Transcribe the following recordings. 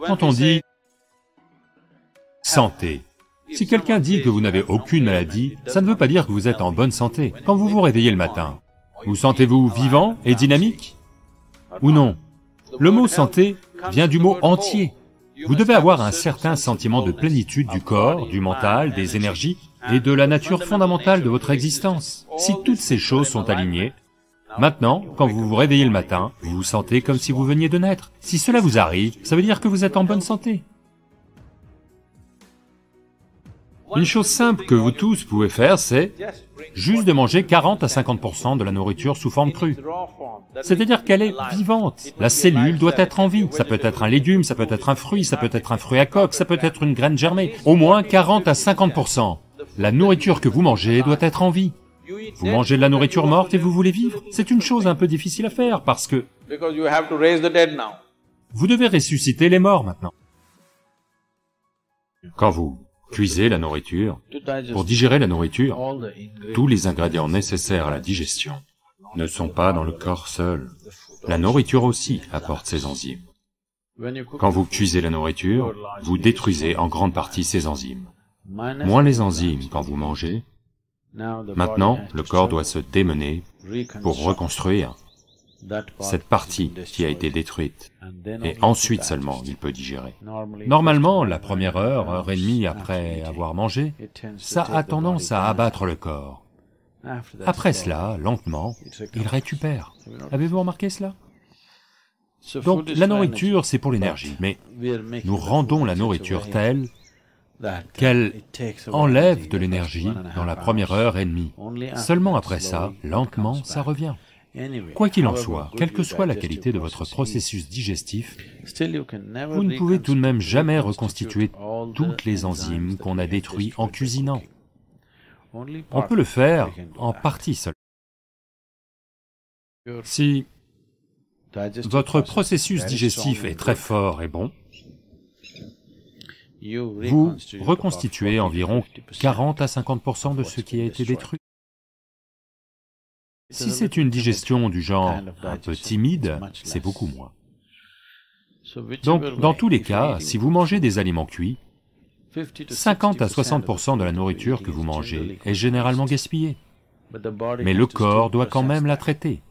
Quand on dit santé, si quelqu'un dit que vous n'avez aucune maladie, ça ne veut pas dire que vous êtes en bonne santé. Quand vous vous réveillez le matin, vous sentez-vous vivant et dynamique? Ou non? Le mot santé vient du mot entier. Vous devez avoir un certain sentiment de plénitude du corps, du mental, des énergies et de la nature fondamentale de votre existence. Si toutes ces choses sont alignées, maintenant, quand vous vous réveillez le matin, vous vous sentez comme si vous veniez de naître. Si cela vous arrive, ça veut dire que vous êtes en bonne santé. Une chose simple que vous tous pouvez faire, c'est juste de manger 40 à 50% de la nourriture sous forme crue. C'est-à-dire qu'elle est vivante. La cellule doit être en vie. Ça peut être un légume, ça peut être un fruit, ça peut être un fruit à coque, ça peut être une graine germée. Au moins 40 à 50%. La nourriture que vous mangez doit être en vie. Vous mangez de la nourriture morte et vous voulez vivre. C'est une chose un peu difficile à faire parce que vous devez ressusciter les morts maintenant. Quand vous cuisez la nourriture, pour digérer la nourriture, tous les ingrédients nécessaires à la digestion ne sont pas dans le corps seul. La nourriture aussi apporte ses enzymes. Quand vous cuisez la nourriture, vous détruisez en grande partie ces enzymes. Moins les enzymes quand vous mangez, maintenant le corps doit se démener pour reconstruire cette partie qui a été détruite, et ensuite seulement il peut digérer. Normalement, la première heure et demie après avoir mangé, ça a tendance à abattre le corps. Après cela, lentement, il récupère. Avez-vous remarqué cela? Donc la nourriture, c'est pour l'énergie, mais nous rendons la nourriture telle qu'elle enlève de l'énergie dans la première heure et demie. Seulement après ça, lentement, ça revient. Quoi qu'il en soit, quelle que soit la qualité de votre processus digestif, vous ne pouvez tout de même jamais reconstituer toutes les enzymes qu'on a détruites en cuisinant. On peut le faire en partie seule. Si votre processus digestif est très fort et bon, vous reconstituez environ 40 à 50% de ce qui a été détruit. Si c'est une digestion du genre un peu timide, c'est beaucoup moins. Donc, dans tous les cas, si vous mangez des aliments cuits, 50 à 60% de la nourriture que vous mangez est généralement gaspillée. Mais le corps doit quand même la traiter.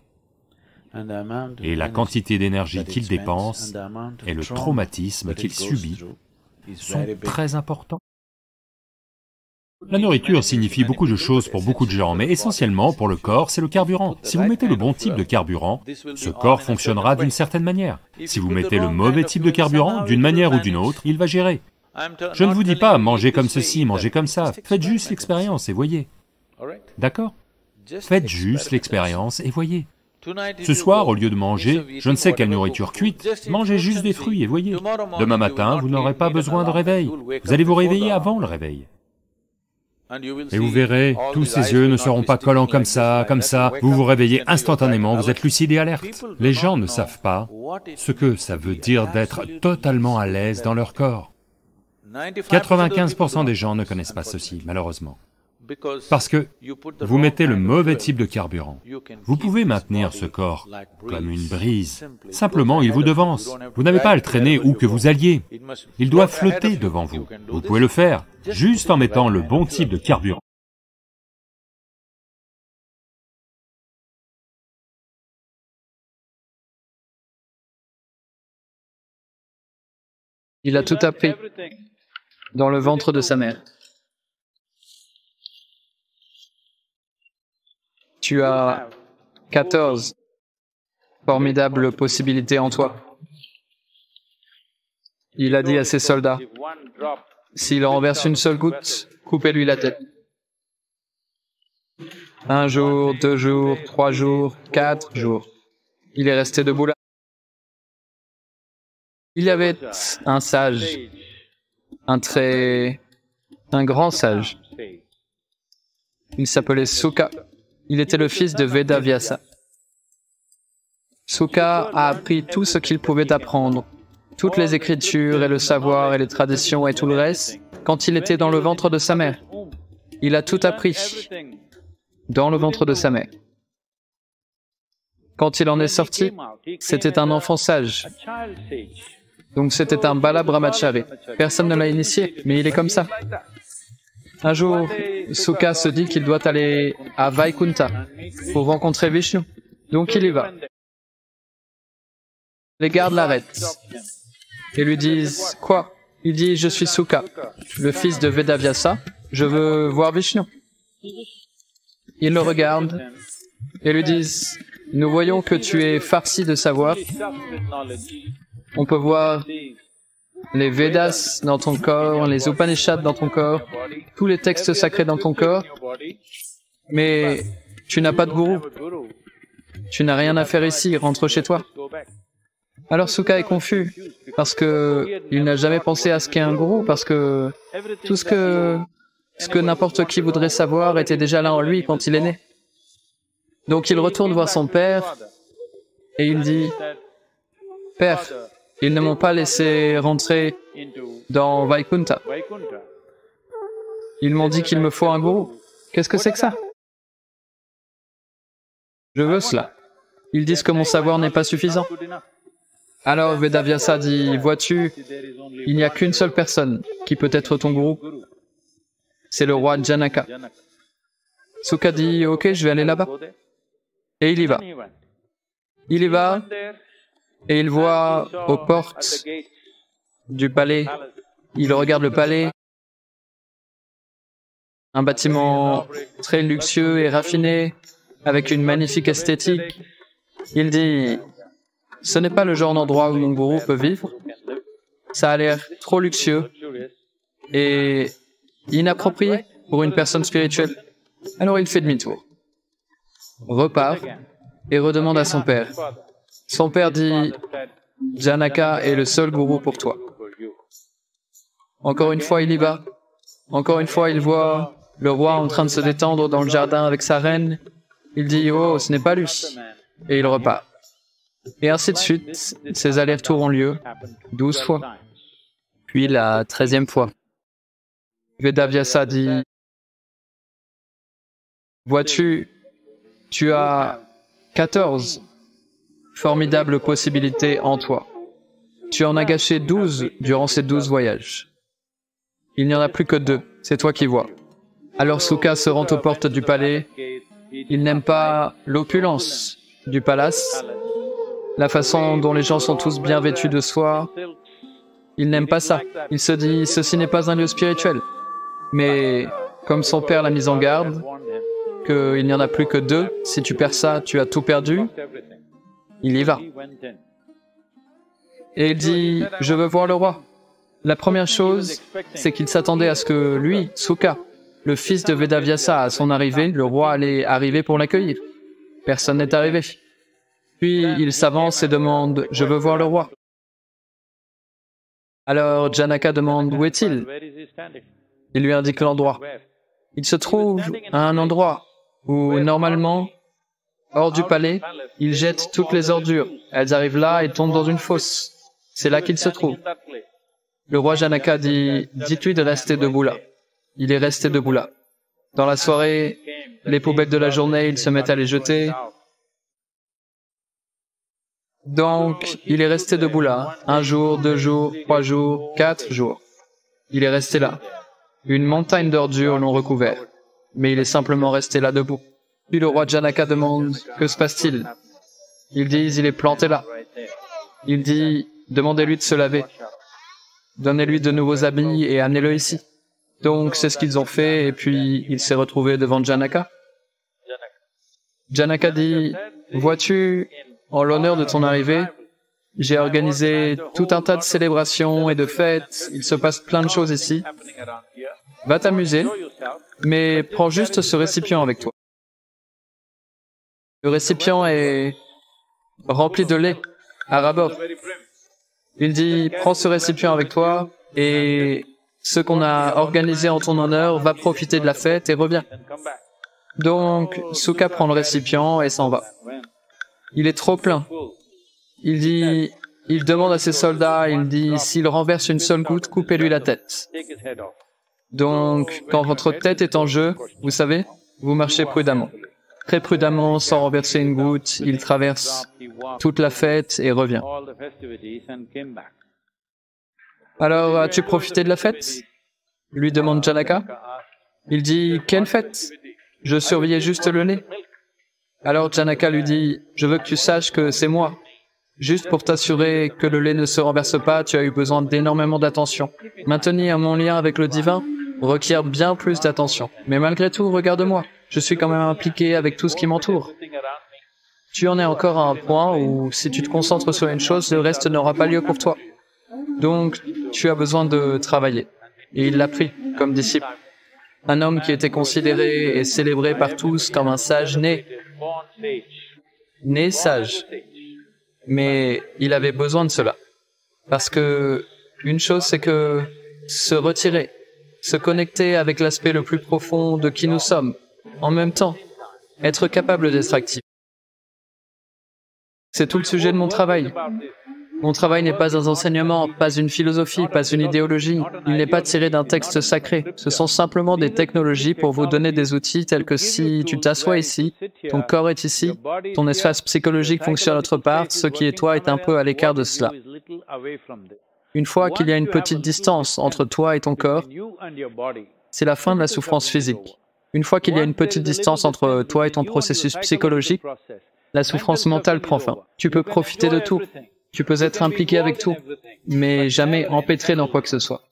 Et la quantité d'énergie qu'il dépense et le traumatisme qu'il subit sont très importants. La nourriture signifie beaucoup de choses pour beaucoup de gens, mais essentiellement pour le corps, c'est le carburant. Si vous mettez le bon type de carburant, ce corps fonctionnera d'une certaine manière. Si vous mettez le mauvais type de carburant, d'une manière ou d'une autre, il va gérer. Je ne vous dis pas mangez comme ceci, mangez comme ça, faites juste l'expérience et voyez. D'accord? Faites juste l'expérience et voyez. Ce soir, au lieu de manger je ne sais quelle nourriture cuite, mangez juste des fruits et voyez. Demain matin, vous n'aurez pas besoin de réveil. Vous allez vous réveiller avant le réveil. Et vous verrez, tous ces yeux ne seront pas collants comme ça, vous vous réveillez instantanément, vous êtes lucide et alerte. Les gens ne savent pas ce que ça veut dire d'être totalement à l'aise dans leur corps. 95% des gens ne connaissent pas ceci, malheureusement. Parce que vous mettez le mauvais type de carburant. Vous pouvez maintenir ce corps comme une brise. Simplement, il vous devance. Vous n'avez pas à le traîner où que vous alliez. Il doit flotter devant vous. Vous pouvez le faire, juste en mettant le bon type de carburant. Il a tout appris dans le ventre de sa mère. Tu as 14 formidables possibilités en toi. Il a dit à ses soldats, s'il renverse une seule goutte, coupez-lui la tête. 1 jour, 2 jours, 3 jours, 4 jours. Il est resté debout là. Il y avait un sage, un grand sage. Il s'appelait Sukha. Il était le fils de Vedavyasa. Sukha a appris tout ce qu'il pouvait apprendre, toutes les écritures et le savoir et les traditions et tout le reste, quand il était dans le ventre de sa mère. Il a tout appris dans le ventre de sa mère. Quand il en est sorti, c'était un enfant sage. Donc c'était un Bala Brahmachari. Personne ne l'a initié, mais il est comme ça. Un jour, Sukha se dit qu'il doit aller à Vaikunta pour rencontrer Vishnu. Donc il y va. Les gardes l'arrêtent et lui disent « Quoi ?» Il dit « Je suis Sukha, le fils de Vedavyasa, je veux voir Vishnu. » Ils le regardent et lui disent « Nous voyons que tu es farci de savoir. On peut voir les Védas dans ton corps, les Upanishads dans ton corps, tous les textes sacrés dans ton corps, mais tu n'as pas de gourou. Tu n'as rien à faire ici, rentre chez toi. » Alors Sukha est confus, parce que il n'a jamais pensé à ce qu'est un gourou, parce que tout ce que n'importe qui voudrait savoir était déjà là en lui quand il est né. Donc il retourne voir son père, et il dit, « Père, ils ne m'ont pas laissé rentrer dans Vaikunta. Ils m'ont dit qu'il me faut un gourou. Qu'est-ce que c'est que ça? Je veux cela. Ils disent que mon savoir n'est pas suffisant. » Alors Vedavyasa dit, « Vois-tu, il n'y a qu'une seule personne qui peut être ton gourou. C'est le roi Janaka. » Sukha dit, « Ok, je vais aller là-bas. » Et il y va. Il y va et il voit aux portes du palais, il regarde le palais, un bâtiment très luxueux et raffiné, avec une magnifique esthétique. Il dit, « Ce n'est pas le genre d'endroit où mon gourou peut vivre. Ça a l'air trop luxueux et inapproprié pour une personne spirituelle. » Alors il fait demi-tour, repart et redemande à son père. Son père dit, « Janaka est le seul gourou pour toi. » Encore une fois, il y va. Encore une fois, il voit le roi en train de se détendre dans le jardin avec sa reine. Il dit, « Oh, ce n'est pas lui. » Et il repart. Et ainsi de suite, ces allers-retours ont lieu 12 fois. Puis la 13e fois, Vedavyasa dit, « Vois-tu, tu as 14 formidables possibilités en toi. Tu en as gâché 12 durant ces 12 voyages. Il n'y en a plus que 2, c'est toi qui vois. » Alors Sukha se rend aux portes du palais. Il n'aime pas l'opulence du palace, la façon dont les gens sont tous bien vêtus de soie. Il n'aime pas ça. Il se dit, ceci n'est pas un lieu spirituel. Mais comme son père l'a mis en garde, qu'il n'y en a plus que 2, si tu perds ça, tu as tout perdu, il y va. Et il dit, je veux voir le roi. La première chose, c'est qu'il s'attendait à ce que lui, Sukha, le fils de Vedavyasa, à son arrivée, le roi allait arriver pour l'accueillir. Personne n'est arrivé. Puis il s'avance et demande, je veux voir le roi. Alors Janaka demande, où est-il? Il lui indique l'endroit. Il se trouve à un endroit où, normalement, hors du palais, il jette toutes les ordures. Elles arrivent là et tombent dans une fosse. C'est là qu'il se trouve. Le roi Janaka dit, dites-lui de rester debout là. Il est resté debout là. Dans la soirée, les poubelles de la journée, ils se mettent à les jeter. Donc, il est resté debout là. 1 jour, 2 jours, 3 jours, 4 jours. Il est resté là. Une montagne d'ordures l'ont recouvert. Mais il est simplement resté là debout. Puis le roi Janaka demande, que se passe-t-il? Ils disent, il est planté là. Il dit, demandez-lui de se laver. Donnez-lui de nouveaux habits et amenez-le ici. Donc c'est ce qu'ils ont fait et puis il s'est retrouvé devant Janaka. Janaka dit, vois-tu, en l'honneur de ton arrivée, j'ai organisé tout un tas de célébrations et de fêtes, il se passe plein de choses ici. Va t'amuser, mais prends juste ce récipient avec toi. Le récipient est rempli de lait à ras-bord. Il dit, prends ce récipient avec toi et ce qu'on a organisé en ton honneur va profiter de la fête et revient. Donc, Sukha prend le récipient et s'en va. Il est trop plein. Il dit, il demande à ses soldats, il dit, s'il renverse une seule goutte, coupez-lui la tête. Donc, quand votre tête est en jeu, vous savez, vous marchez prudemment. Très prudemment, sans renverser une goutte, il traverse toute la fête et revient. Alors, as-tu profité de la fête? Lui demande Janaka. Il dit, quelle fête? Je surveillais juste le lait. Alors Janaka lui dit, je veux que tu saches que c'est moi. Juste pour t'assurer que le lait ne se renverse pas, tu as eu besoin d'énormément d'attention. Maintenir mon lien avec le divin requiert bien plus d'attention. Mais malgré tout, regarde-moi. Je suis quand même impliqué avec tout ce qui m'entoure. Tu en es encore à un point où, si tu te concentres sur une chose, le reste n'aura pas lieu pour toi. Donc, tu as besoin de travailler. Et il l'a pris comme disciple. Un homme qui était considéré et célébré par tous comme un sage né. Né sage. Mais il avait besoin de cela. Parce que une chose, c'est que se retirer, se connecter avec l'aspect le plus profond de qui nous sommes, en même temps, être capable d'être actif. C'est tout le sujet de mon travail. Mon travail n'est pas un enseignement, pas une philosophie, pas une idéologie. Il n'est pas tiré d'un texte sacré. Ce sont simplement des technologies pour vous donner des outils tels que si tu t'assois ici, ton corps est ici, ton espace psychologique fonctionne autre part, ce qui est toi est un peu à l'écart de cela. Une fois qu'il y a une petite distance entre toi et ton corps, c'est la fin de la souffrance physique. Une fois qu'il y a une petite distance entre toi et ton processus psychologique, la souffrance mentale prend fin. Tu peux profiter de tout. Tu peux être impliqué avec tout, mais jamais empêtré dans quoi que ce soit.